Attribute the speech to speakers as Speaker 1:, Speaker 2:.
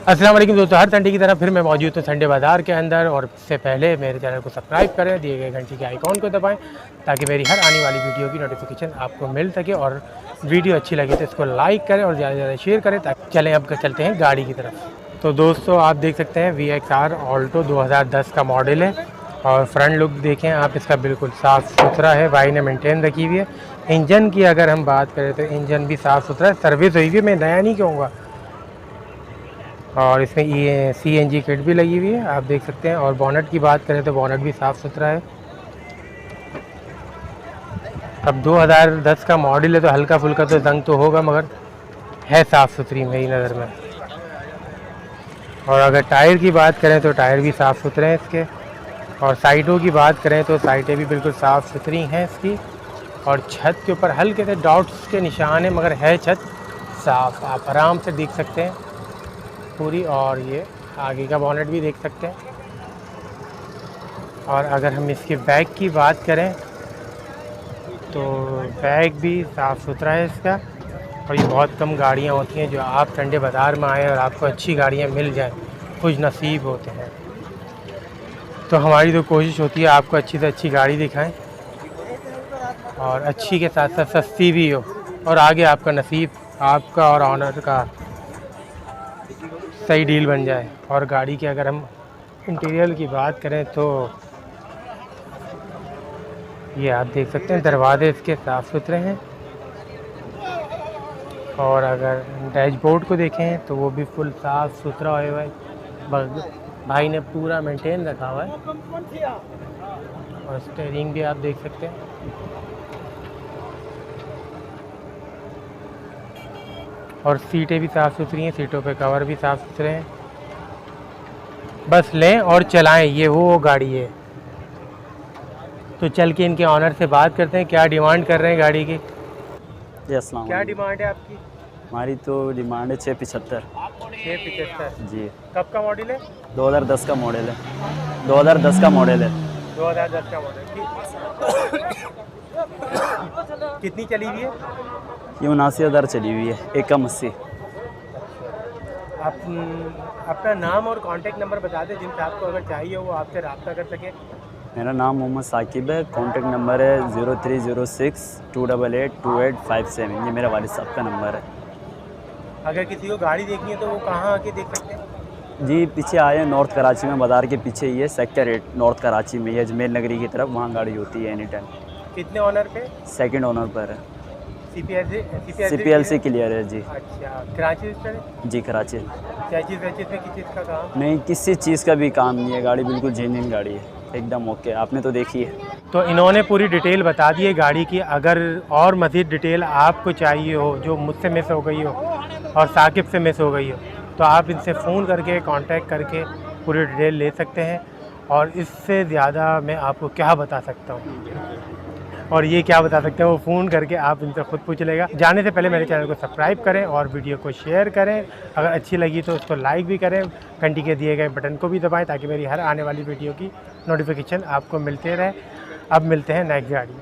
Speaker 1: अस्सलाम वालेकुम दोस्तों, हर संडे की तरह फिर मैं मौजूद हूँ संडे बाज़ार के अंदर। और इससे पहले मेरे चैनल को सब्सक्राइब करें, दिए गए घंटी के आइकॉन को दबाएं ताकि मेरी हर आने वाली वीडियो की नोटिफिकेशन आपको मिल सके। और वीडियो अच्छी लगी तो इसको लाइक करें और ज़्यादा से ज़्यादा शेयर करें। ताकि चलें अब चलते हैं गाड़ी की तरफ। तो दोस्तों आप देख सकते हैं VXR ऑल्टो 2010 का मॉडल है। और फ्रंट लुक देखें आप, इसका बिल्कुल साफ़ सुथरा है, भाई ने मेंटेन रखी हुई है। इंजन की अगर हम बात करें तो इंजन भी साफ़ सुथरा है, सर्विस हुई हुई है, मैं नया नहीं कहूँगा। और इसमें CNG किट भी लगी हुई है, आप देख सकते हैं। और बोनट की बात करें तो बोनट भी साफ़ सुथरा है। अब 2010 का मॉडल है तो हल्का फुल्का तो जंग तो होगा, मगर है साफ़ सुथरी मेरी नज़र में। और अगर टायर की बात करें तो टायर भी साफ़ सुथरे हैं इसके। और साइडों की बात करें तो साइडें भी बिल्कुल साफ़ सुथरी हैं इसकी। और छत के ऊपर हल्के से डॉट्स के निशान हैं, मगर है छत साफ़, आप आराम से देख सकते हैं पूरी। और ये आगे का बोनेट भी देख सकते हैं। और अगर हम इसके बैक की बात करें तो बैक भी साफ़ सुथरा है इसका। और ये बहुत कम गाड़ियाँ होती हैं जो आप संडे बाज़ार में आए और आपको अच्छी गाड़ियाँ मिल जाएं, खुश नसीब होते हैं। तो हमारी तो कोशिश होती है आपको अच्छी से अच्छी गाड़ी दिखाएं और अच्छी के साथ साथ सस्ती भी हो। और आगे आपका नसीब, आपका और ऑनर का सही डील बन जाए। और गाड़ी के अगर हम इंटीरियर की बात करें तो ये आप देख सकते हैं, दरवाजे इसके साफ़ सुथरे हैं। और अगर डैशबोर्ड को देखें तो वो भी फुल साफ़ सुथरा हुआ है, भाई ने पूरा मेंटेन रखा हुआ है। और स्टीयरिंग भी आप देख सकते हैं। और सीटें भी साफ़ सुथरी हैं, सीटों पे कवर भी साफ़ सुथरे हैं। बस लें और चलाएं, ये वो गाड़ी है। तो चल के इनके ऑनर से बात करते हैं, क्या डिमांड कर रहे हैं गाड़ी की।
Speaker 2: जी अस्सलाम
Speaker 1: क्या
Speaker 2: वालेकुम।
Speaker 1: डिमांड है आपकी?
Speaker 2: हमारी तो डिमांड है 675।
Speaker 1: 675।
Speaker 2: जी
Speaker 1: कब का मॉडल है?
Speaker 2: 2010 का मॉडल है। 2010 का मॉडल है।
Speaker 1: 2010 का मॉडल। कितनी चली हुई है?
Speaker 2: ये 79,000 चली हुई है, 1
Speaker 1: आप अपना नाम और कांटेक्ट नंबर बता दें जिनसे आपको अगर चाहिए हो वो आपसे रब्ता कर सके।
Speaker 2: मेरा नाम मोहम्मद साकिब है। कॉन्टेक्ट नंबर है 0306 288 2857। ये मेरे वालिद साहब का नंबर है।
Speaker 1: अगर किसी को गाड़ी देखनी है तो वो कहाँ आके देख सकते हैं?
Speaker 2: जी पीछे आए हैं, नॉर्थ कराची में, बाज़ार के पीछे ही है, सेक्टर 8 नॉर्थ कराची में, ये अजमेर नगरी की तरफ, वहाँ गाड़ी होती है एनी टाइम।
Speaker 1: कितने ऑनर पे?
Speaker 2: सेकंड ओनर पर है।
Speaker 1: CPLC
Speaker 2: क्लियर है जी।
Speaker 1: अच्छा, कराची से?
Speaker 2: जी कराची।
Speaker 1: चीज़ में किस चीज़ का काम?
Speaker 2: नहीं, किसी चीज़ का भी काम नहीं है, गाड़ी बिल्कुल जेन्युइन गाड़ी है, एकदम ओके। आपने तो देखी है।
Speaker 1: तो इन्होंने पूरी डिटेल बता दी है गाड़ी की। अगर और मज़ीद डिटेल आपको चाहिए हो जो मुझसे मिस हो गई हो और साकिब से मिस हो गई हो तो आप इनसे फ़ोन करके कांटेक्ट करके पूरी डिटेल ले सकते हैं। और इससे ज़्यादा मैं आपको क्या बता सकता हूँ, और ये क्या बता सकते हैं वो फ़ोन करके आप इनसे खुद पूछ लेगा। जाने से पहले मेरे चैनल को सब्सक्राइब करें और वीडियो को शेयर करें। अगर अच्छी लगी तो उसको लाइक भी करें, घंटी के दिए गए बटन को भी दबाएं ताकि मेरी हर आने वाली वीडियो की नोटिफिकेशन आपको मिलते रहे। अब मिलते हैं नेक्स्ट गाड़ी।